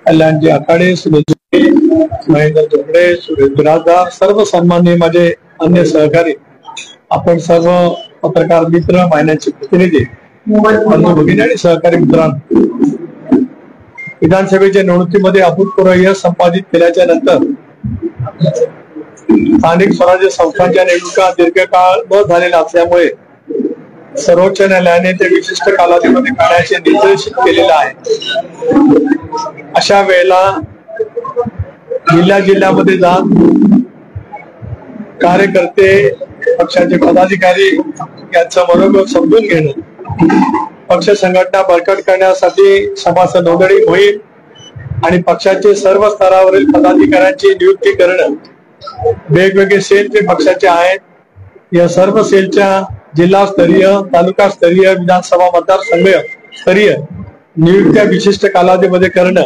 कल्याणजी आखाडे, सुरेश महेंद्र जोगडे, सुरेश बिराजदार, सर्व सन्माननीय माझे अन्य सहकारी, आपण सर्व पत्रकार मित्र, मायनाचे प्रतिनिधी, बंधू भगिनी आणि सहकारी मित्रांनो, विधानसभेच्या निवडणुकीमध्ये अभूतपूर्व यश संपादित केल्याच्या नंतर स्थानिक स्वराज्य संस्थांच्या निवडणुका दीर्घकाळ न झालेल्या असल्यामुळे सर्वोच्च न्यायालयाने ते विशिष्ट कालावधीमध्ये काढण्याचे निर्देशित केलेले आहे। अशा वेळेला जिल्ह्यामध्ये जाऊन कार्यकर्ते, पक्षाचे पदाधिकारी यांचं मनोगत समजून घेणं, पक्ष संघटना बळकट करण्यासाठी सभासद नोंदणी मोहीम आणि पक्षाचे सर्व स्तरावरील पदाधिकाऱ्यांची नियुक्ती करणं, वेगवेगळे सेल जे पक्षाचे आहेत या सर्व सेलच्या जिल्हास्तरीय, तालुकास्तरीय, विधानसभा मतदारसंघ स्तरीय नियुक्त्या विशिष्ट कालावधीमध्ये करणं,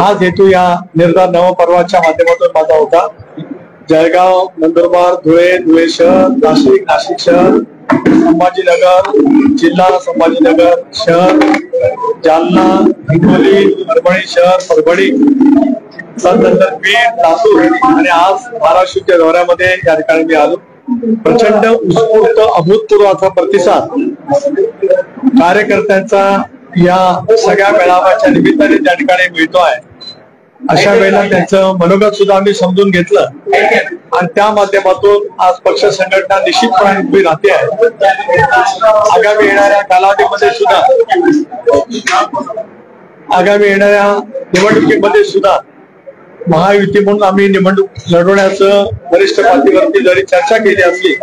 हाच हेतू या निर्धार नवपर्वाच्या माध्यमातून माझा होता। जळगाव, नंदुरबार, धुळे शहर, नाशिक शहर, संभाजीनगर जिल्हा, संभाजीनगर शहर, जालना, हिंगोली, परभणी शहर, परभणी, त्यानंतर बीड, लातूर आणि आज धाराशिवच्या दौऱ्यामध्ये या ठिकाणी मी आलो। प्रचंड उत्स्फूर्त अभूतपूर्व असा प्रतिसाद कार्यकर्त्यांचा या सगळ्या मेळाव्याच्या निमित्ताने त्या ठिकाणी मिळतो आहे। अशा वेळेला त्यांचं मनोगत सुद्धा आम्ही समजून घेतलं आणि त्या माध्यमातून आज पक्ष संघटना निश्चितपणे उभी राहते आहे। आगामी येणाऱ्या कालावधीमध्ये सुद्धा, आगामी येणाऱ्या निवडणुकीमध्ये सुद्धा महायुती म्हणून आम्ही निवडणूक लढवण्याचं वरिष्ठ पातळीवरती जरी चर्चा केली असली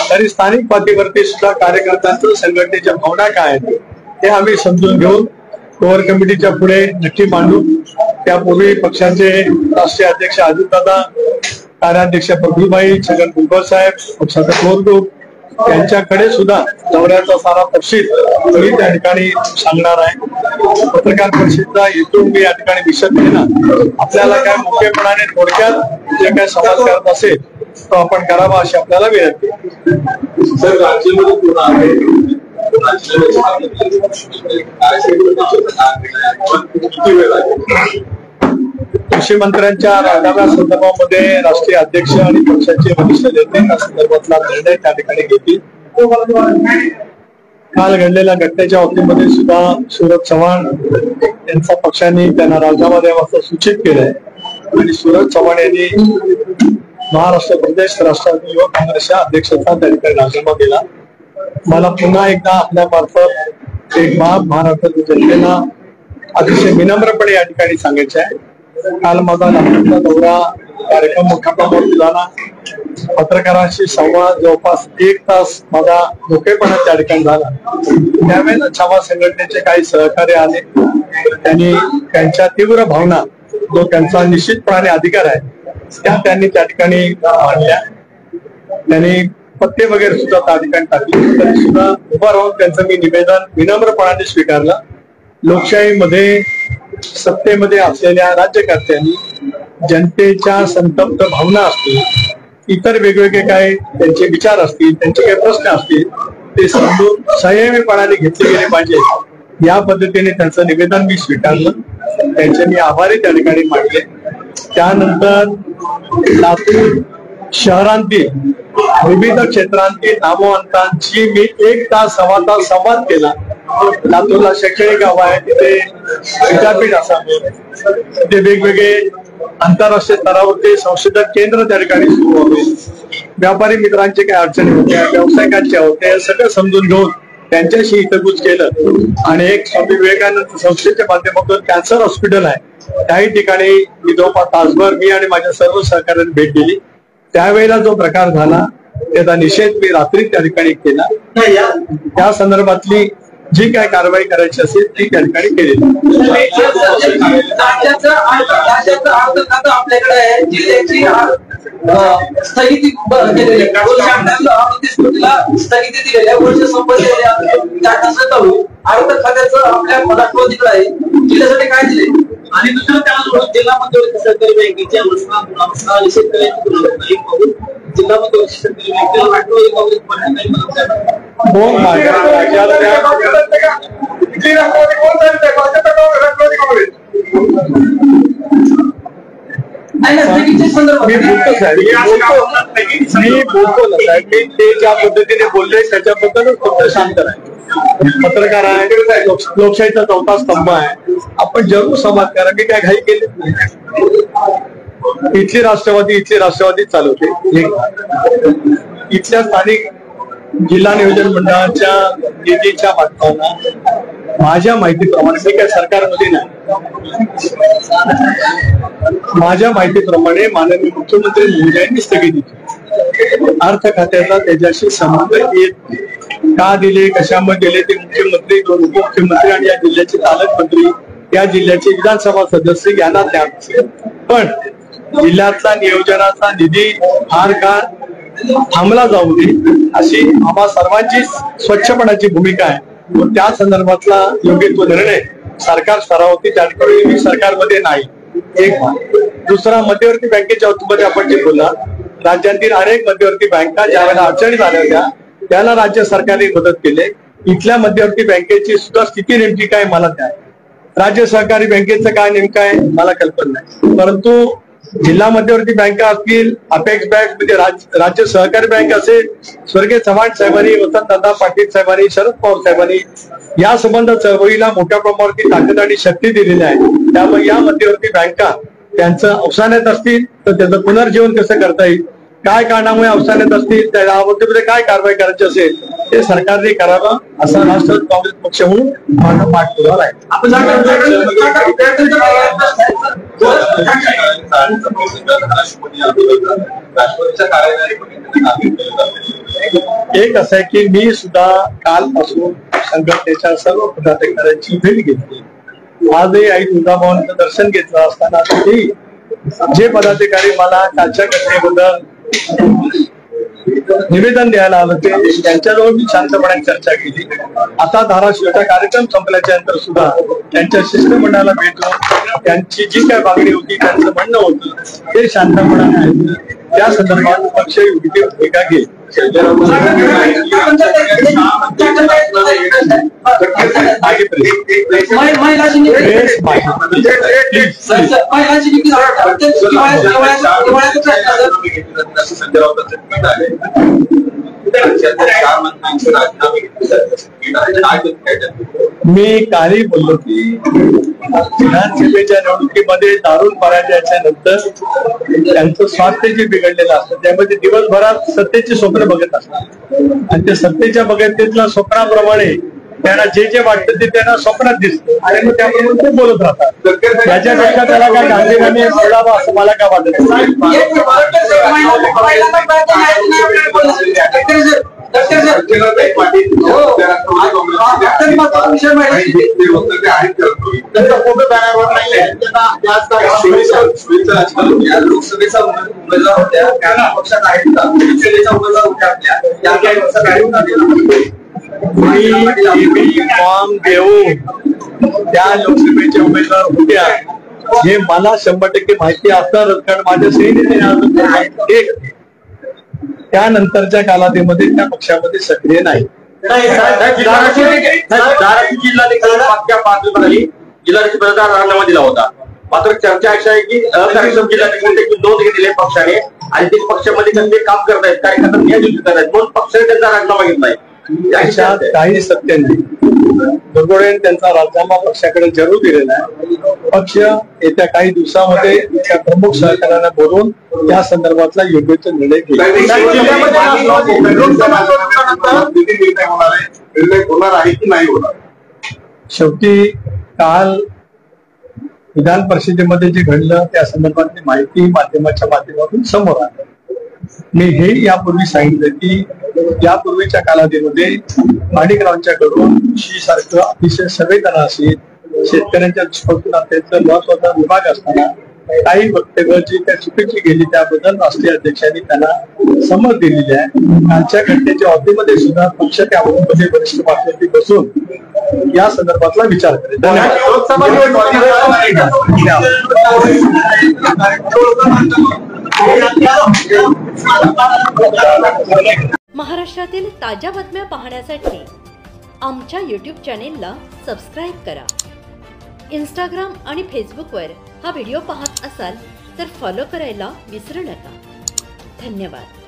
तरी स्थानिक पातळीवरती सुद्धा कार्यकर्त्यांचं संघटनेच्या भावना काय आहेत हे आम्ही समजून घेऊन कोर कमिटीच्या पुढे नक्की मांडू। त्यापूर्वी पक्षाचे राष्ट्रीय अध्यक्ष अजितदादा, कार्याध्यक्ष प्रफुल्लभाई, छगन भुजबळ साहेब, पक्षाचा कोर ग्रुप यांच्याकडे सुद्धा दौऱ्याचा सारा तपशील मी त्या ठिकाणी सांगणार आहे। पत्रकार परिषदेचा हेतू मी या ठिकाणी विशद घेणार, आपल्याला काय मुख्यपणाने थोडक्यात जे काय समाज करत असेल तो आपण करावा अशी आपल्याला विनंती। सर, राज्यामध्ये पूर्ण आहे कृषी मंत्र्यांच्या राजीनाम्या संदर्भामध्ये राष्ट्रीय अध्यक्ष आणि पक्षाचे वरिष्ठ नेते या संदर्भातला निर्णय त्या ठिकाणी घेतील। काल घडलेल्या घटनेच्या बाबतीमध्ये सुद्धा सूरज चव्हाण यांचा पक्षाने त्यांना राजीनामा द्यावा सूचित केलंय आणि सूरज चव्हाण यांनी महाराष्ट्र प्रदेश राष्ट्रवादी युवक काँग्रेसच्या अध्यक्षाचा त्या ठिकाणी राजीनामा दिला। मला पुन्हा एकदा आपल्या मार्फत एक महाराष्ट्राच्या जनतेला अतिशय विनम्रपणे या ठिकाणी सांगायचे आहे, काल माझा नागपूरचा दौरा कार्यक्रम मोठ्या प्रमाणात झाला। पत्रकारांशी संवाद जवळपास 1 तास माझा मोकळेपणा त्या ठिकाणी झाला। त्यावेळेला छावा संघटनेचे काही सहकारी आले, त्यांनी त्यांच्या तीव्र भावना, जो त्यांचा निश्चितपणे अधिकार आहे त्यांनी त्या ठिकाणी मांडल्या। त्यांनी पत्ते वगैरे सुद्धा त्या ठिकाणी टाकले, तरी सुद्धा उभा राहून त्यांचं मी निवेदन विनम्रपणाने स्वीकारलं। लोकशाहीमध्ये सत्तेमध्ये असलेल्या राज्यकर्त्यांनी जनतेच्या संतप्त भावना असतील, इतर वेगवेगळे काय त्यांचे विचार असतील, त्यांचे काही प्रश्न असतील, ते समजून संयमीपणाने घेतले गेले पाहिजे या पद्धतीने त्यांचं निवेदन मी स्वीकारलं। त्यांचे मी आभारी त्या ठिकाणी मानले। त्यानंतर लातूर शहरांतील विविध क्षेत्रांतील नामवंतांची मी 1 तास, सव्वा तास संवाद केला। लातूरला शैक्षणिक गाव आहे, तिथे विद्यापीठ असावे, तिथे वेगवेगळे आंतरराष्ट्रीय स्तरावरती संशोधन केंद्र त्या ठिकाणी सुरू व्हावे, व्यापारी मित्रांचे काही अडचणी होत्या, व्यावसायिकांच्या होत्या, सगळं समजून घेऊन त्यांच्याशी हितगुज केलं आणि एक स्वामी विवेकानंद संस्थेच्या माध्यमातून कॅन्सर हॉस्पिटल आहे त्याही ठिकाणी मी जवळपास तासभर मी आणि माझ्या सर्व सहकार्यांनी भेट दिली। त्यावेळेला जो प्रकार झाला त्याचा निषेध मी रात्री त्या ठिकाणी केला। त्या संदर्भातली जी काय कारवाई करायची असेल ती त्या ठिकाणी केली। आपल्याकडे जिल्ह्याची स्थगिती केलेली स्थगिती दिलेल्या वर्ष संपलेले आयुक्त खात्याचं आपल्या राष्ट्रवादीकडे आहे, जिल्ह्यासाठी काय दिले आणि दुसरं त्याला जिल्हा मध्यवर्ती सरकारी बँकेच्या घोषणा निषेध करायची जिल्हा मध्यवर्ती सरकारी बँकेला राष्ट्रवादी काँग्रेस पार्टी बँकेच्या संदर्भात मी बोलतो साहेब, मी बोलतो ना साहेब, मी ते ज्या पद्धतीने बोलले त्याच्याबद्दलच फक्त शांत आहे. पत्रकार आहे, लोकशाहीचा चौथा स्तंभ आहे. आपण जरूर संवाद करा. मी काय घाई केली नाही. इथली राष्ट्रवादी चालवते. इथल्या स्थानिक जिल्हा नियोजन मंडळाच्या निधीच्या माध्यमातून माझ्या माहितीप्रमाणे, मी काय सरकारमध्ये नाही, माझ्या माहितीप्रमाणे माननीय मुख्यमंत्री महोदयांनी स्थगिती दिली. अर्थ खात्याचा त्याच्याशी संबंध येत का दिले, कशामध्ये दिले ते मुख्यमंत्री, दोन उपमुख्यमंत्री आणि या जिल्ह्याचे पालकमंत्री, या जिल्ह्याचे विधानसभा सदस्य यांना ज्ञात असेल. पण जिल्ह्यातला नियोजनाचा निधी फार काळ थांबला जाऊ नये अशी आम्हा सर्वांची स्वच्छपणाची भूमिका आहे. त्या संदर्भातला योग्य तो निर्णय सरकार स्तरावरती, त्या ठिकाणी मी सरकारमध्ये नाही. एक दुसरा, मध्यवर्ती बँकेच्या बाबतीमध्ये आपण जे बोलला, राज्यातील अनेक मध्यवर्ती बँका ज्या वेळेला अडचणीत आल्या होत्या त्याला राज्य सरकारने मदत केली. इथल्या मध्यवर्ती बँकेची सुद्धा स्थिती नेमकी काय मला द्या. राज्य सहकारी बँकेचं काय नेमकं आहे मला कल्पना नाही. परंतु जिल्हा मध्यवर्ती बँका असतील, अपेक्स बँक म्हणजे राज्य सहकारी बँक असेल, स्वर्गीय चव्हाण साहेबांनी, वसंतदादा पाटील साहेबांनी, शरद पवार साहेबांनी या संबंध चळवळीला मोठ्या प्रमाणावरती ताकद आणि शक्ती दिलेली आहे. त्यामुळे या मध्यवर्ती बँका त्यांचं अवसानात असतील तर त्याचं पुनर्जीवन कसं करता येईल, काय कारणामुळे अवसानात असतील त्या बाबतीमध्ये काय कारवाई करायची असेल ते सरकारने करावं असा राष्ट्रवादी काँग्रेस पक्ष म्हणून माझा पाठपुरावा आहे. एक असं आहे की मी सुद्धा कालपासून संघटनेच्या सर्व पदाधिकाऱ्यांची भेट घेतली. आजही आई तुळजाभवानीचं दर्शन घेतलं असताना जे पदाधिकारी मला कालच्या घटनेबद्दल निवेदन द्यायला आलं ते त्यांच्याजवळ मी शांतपणे चर्चा केली. आता धाराशिवचा कार्यक्रम संपल्याच्या नंतर सुद्धा त्यांच्या शिष्टमंडळाला भेटून त्यांची जी काय मागणी होती, त्यांचं म्हणणं होतं ते शांतपणाने ऐकलं. त्या संदर्भात पक्ष योग्य भूमिका घेईल. मी कालही बोललो की विधानसभेच्या निवडणुकीमध्ये दारुण पराजयाच्या नंतर त्यांचं स्वास्थ्य जे बिघडलेलं असतं त्यामध्ये दिवसभरात सत्तेची स्वप्न बघत असतात आणि ते सत्तेच्या बघतीतल्या स्वप्नाप्रमाणे त्यांना जे वाटतं ते त्यांना स्वप्नात दिसतं आणि मग त्याप्रमाणे ते बोलत राहतात. त्याच्यापेक्षा त्याला काय गांधींनी बोलावं असं मला काय वाटत नाही. लोकसभेचा उमेदवार होत्या त्या पक्षात आहेत का, लोकसभेचा उमेदवार होत्या फॉर्म देऊन त्या लोकसभेच्या उमेदवार होत्या हे मला 100% माहिती असणारच, कारण माझ्या सैनिकांनी त्यानंतरच्या कालावधीमध्ये त्या पक्षामध्ये सक्रिय नाही. जिल्हाधिकारी पदाचा राजीनामा दिला होता. मात्र चर्चा अशी आहे की कार्यक्रम जिल्हाधिकारी नोंद घेतली पक्षाने आणि ते पक्षामध्ये ते काम करत आहेत, कार्यकर्ता नियोजित करत आहेत म्हणून पक्षाने त्यांचा राजीनामा घेतलाय. त्याच्यात काही सत्य नाही. बरगोडे त्यांचा राजीनामा पक्षाकडे जरूर दिलेला आहे. पक्ष येत्या काही दिवसामध्ये त्या प्रमुख सहकार्यांना बोलून त्या संदर्भातला योग्य तो निर्णय घेईल. होणार आहे की नाही होणार. शेवटी काल विधान परिषदेमध्ये जे घडलं त्या संदर्भातली माहिती माध्यमाच्या माध्यमातून समोर आली. मी हे यापूर्वी सांगितलं की यापूर्वीच्या कालावधीमध्ये माणिकरावांच्याकडून कृषीसारखं अतिशय संवेदना असेल, शेतकऱ्यांच्या दृष्टीकोनातून अत्यंत महत्वाचा विभाग असताना काही वक्तव्य जी त्या चुकीची गेली त्याबद्दल राष्ट्रीय अध्यक्षांनी त्यांना समज दिलेली आहे. कालच्या घटनेच्या अवधीमध्ये सुद्धा पक्ष त्या अवधीमध्ये वरिष्ठ पातळीवरती बसून या संदर्भातला विचार करेल. महाराष्ट्रातील ताज्या बातम्या पाहण्यासाठी आमच्या YouTube चॅनेलला सबस्क्राईब करा. इंस्टाग्राम आणि फेसबुकवर हा व्हिडिओ पाहत असाल तर फॉलो करायला विसरू नका. धन्यवाद.